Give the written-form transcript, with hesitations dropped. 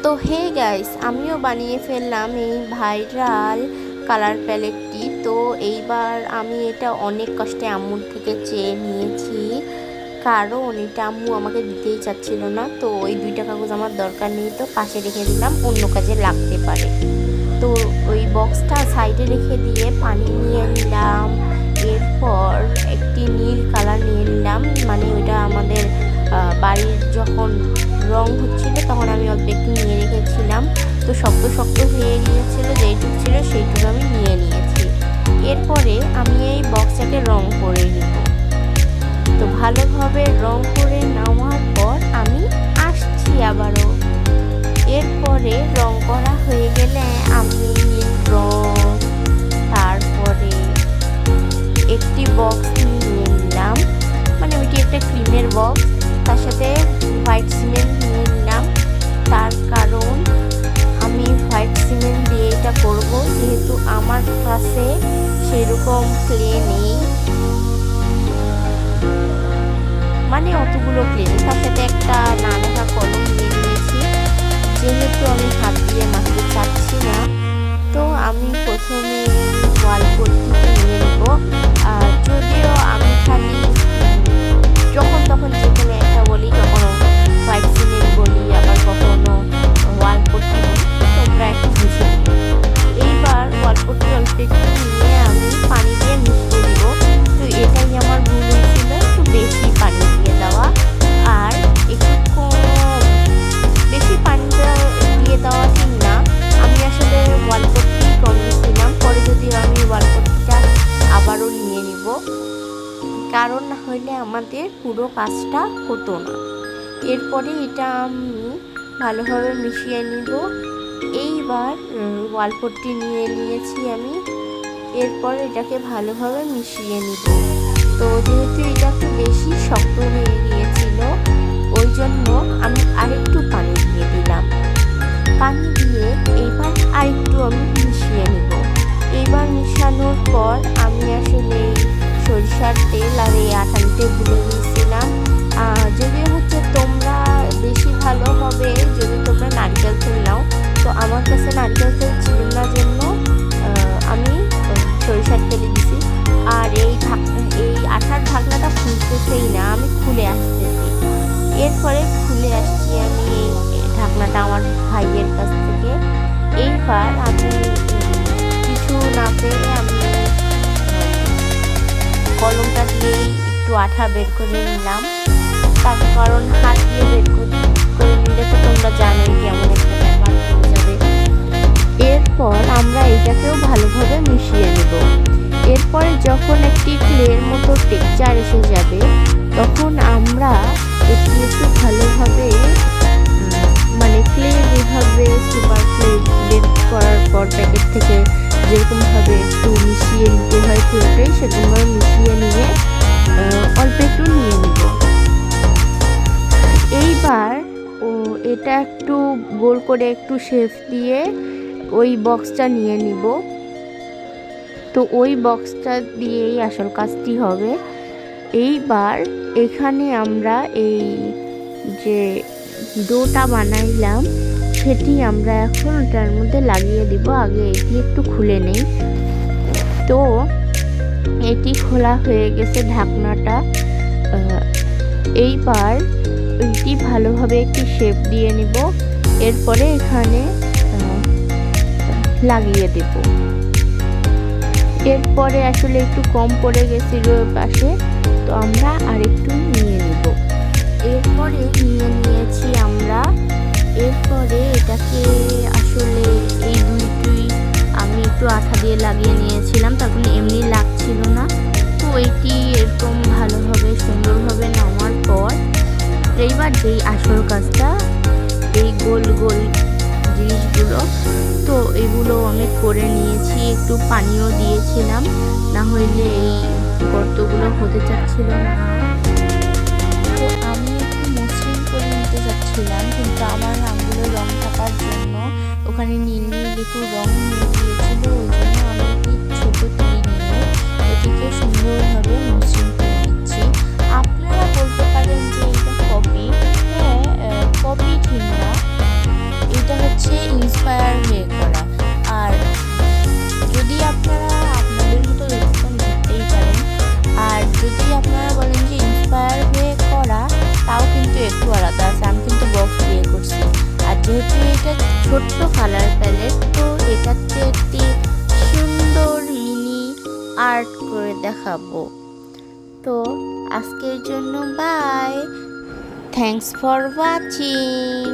তো hey guys, আমিও বানিয়ে ফেললাম এই ভাইরাল কালার প্যালেটটি। তো এইবার আমি এটা অনেক কষ্টে আম্মুর থেকে চেয়ে নিয়েছি, কারণ এটা আম্মু আমাকে দিতেই চাচ্ছিল না। তো ওই 2টা কাগজ আমার দরকার নেই, তো পাশে রেখে দিলাম, অন্য কাজে লাগতে পারে। তো ওই বক্সটা সাইডে রেখে দিয়ে পানি নিয়ে নিলাম, এরপর একটি নীল কালার নিয়ে নিলাম। মানে ওইটা আমাদের বাড়ির যখন রং হচ্ছিল তখন আমি অল্প একটু নিয়ে রেখেছিলাম। তো শক্ত শক্ত হয়ে গিয়েছিলো, যেইটুকু ছিল সেইটুকু আমি নিয়ে নিয়েছি। এরপরে আমি এই বক্সটাকে রং করে নিব। তো ভালোভাবে রং করে নেওয়ার পর আমি আসছি আবারও। এরপরে রং করা হয়ে গেলে আমি নীল রং, তারপরে একটি বক্স নিয়ে নিলাম, মানে ওইটি একটা ক্রিমের বক্স, তার সাথে হোয়াইট সিমেন্ট নিয়ে নিলাম। তার কারণ আমি হোয়াইট সিমেন্ট দিয়ে এটা করব, যেহেতু আমার কাছে সেরকম ক্লে নেই, মানে অতগুলো ক্লে নেই। তার সাথে একটা না দেখা কলম নিয়ে নিয়েছি, যেহেতু আমি হাত দিয়ে মাখতে চাচ্ছি না। তো আমি প্রথমে ওয়াল পট্টিতে নিয়ে নেব। যদিও আমি খালি যখন তখন যেখানে একটা বলি, কখনো হোয়াইট সিমেন্ট বলি, আবার কখনো ওয়াল পট্টি বলি, তোমরা একটু বুঝে নিও। এইবার ওয়াল পট্টি অল্প একটু নিয়ে আমি পানি দিয়ে মিশিয়ে দিব। তো এটাই আমার ভুল হয়েছিল, একটু বেশি পানি দিয়ে দেওয়া, আর একটু কম বেশি পানি দিয়ে দেওয়া ঠিক না। আমি আসলে ওয়াল পট্টি কম দিয়েছিলাম, পরে যদি আমি ওয়াল পট্টিটা আবারও নিয়ে নিব, কারণ না হইলে আমাদের পুরো কাজটা হতো না। এরপরে এটা আমি ভালোভাবে মিশিয়ে নিব। এইবার ওয়াল পট্টি নিয়ে নিয়েছি আমি, এরপর এটাকে ভালোভাবে মিশিয়ে নিব। তো যেহেতু এটা একটু বেশি শক্ত হয়ে গিয়েছিল, ওই জন্য আমি আরেকটু পানি দিয়ে দিলাম। পানি দিয়ে এইবার আরেকটু আমি মিশিয়ে নিব। এইবার মিশানোর পর আমি আসলে সরিষার তেল আর এই আটাতে ভুলে গিয়েছিলাম। যদিও হচ্ছে তোমরা বেশি ভালো হবে যদি তোমরা নারকেল তেল নাও, তো আমার কাছে নারকেল তেল ছিল না, জন্য আমি সরিষার তেলে দিছি। আর এই আঠার ঢাকনাটা খুলতেছেই না, আমি খুলে আসতেছি। এরপরে খুলে আসছি আমি ঢাকনাটা আমার ভাইয়ের কাছ থেকে। এইবার আমি কিছু না পেরে আমি কলমটা দিয়েই একটু আঠা বের করে নিলাম, তার কারণ হাত দিয়ে বের করে নিলে তো তোমরা জানোই কেমন একটা ব্যাপার হয়ে যাবে। এরপর আমরা এটাকেও ভালোভাবে মিশিয়ে নেব। এরপরে যখন একটি ক্লের মতো টেক্সচার এসে যাবে, তখন আমরা একটু ভালোভাবে, মানে ক্লে যেভাবে সুপার ক্লে বের করার পর প্যাকেট থেকে যেরকমভাবে একটু মিশিয়ে নিতে হয় পুরোটাই, সেরকমভাবে মিশিয়ে নিয়ে অল্প একটু নিয়ে নিব। এইবার এটা একটু গোল করে একটু শেপ দিয়ে ওই বক্সটা নিয়ে নিব। তো ওই বক্সটা দিয়েই আসল কাজটি হবে। এইবার এখানে আমরা এই যে ডোটা বানাইলাম সেটি আমরা এখন ওটার মধ্যে লাগিয়ে দিব। আগে এটি একটু খুলে নেই। তো এটি খোলা হয়ে গেছে ঢাকনাটা। এইবার এটি ভালোভাবে একটি শেপ দিয়ে নিব, এরপরে এখানে লাগিয়ে দেব। এরপরে আসলে একটু কম পড়ে গেছিল পাশে, তো আমরা আরেকটু নিয়ে নিব। এরপরে নিয়ে নিয়েছি আমরা। এরপরে এটাকে আসলে এই দুইটি আমি একটু আঠা দিয়ে লাগিয়ে নিয়েছিলাম, তখন এমনি লাগছিল না। তো এইটি এরকম ভালোভাবে সুন্দরভাবে নামার পর এইবার যেই আসল কাজটা, এই গোল গোল জিনিসগুলো, তো এগুলো আমি করে নিয়েছি। একটু পানিও দিয়েছিলাম, না হইলে এই গর্তগুলো হতে চাচ্ছিল না। তো আমি একটু মসৃণ করে নিতে চাচ্ছিলাম, কিন্তু আমার আঙুলে রং থাকার জন্য ওখানে নীল নীল একটু রং নিয়ে গিয়েছিল, ওই জন্য আমি একটি ছোটো তুলি নিয়ে এটিকে সুন্দরভাবে মসৃণ করে নিচ্ছি। আপনারা বলতে পারেন যে এটা কপি। হ্যাঁ, কপি ঠিক না, এটা যেহেতু এটা ছোট্ট কালার প্যালেট, তো এটাতে একটি সুন্দর মিনি আর্ট করে দেখাবো। তো আজকের জন্য বাই, থ্যাংকস ফর ওয়াচিং।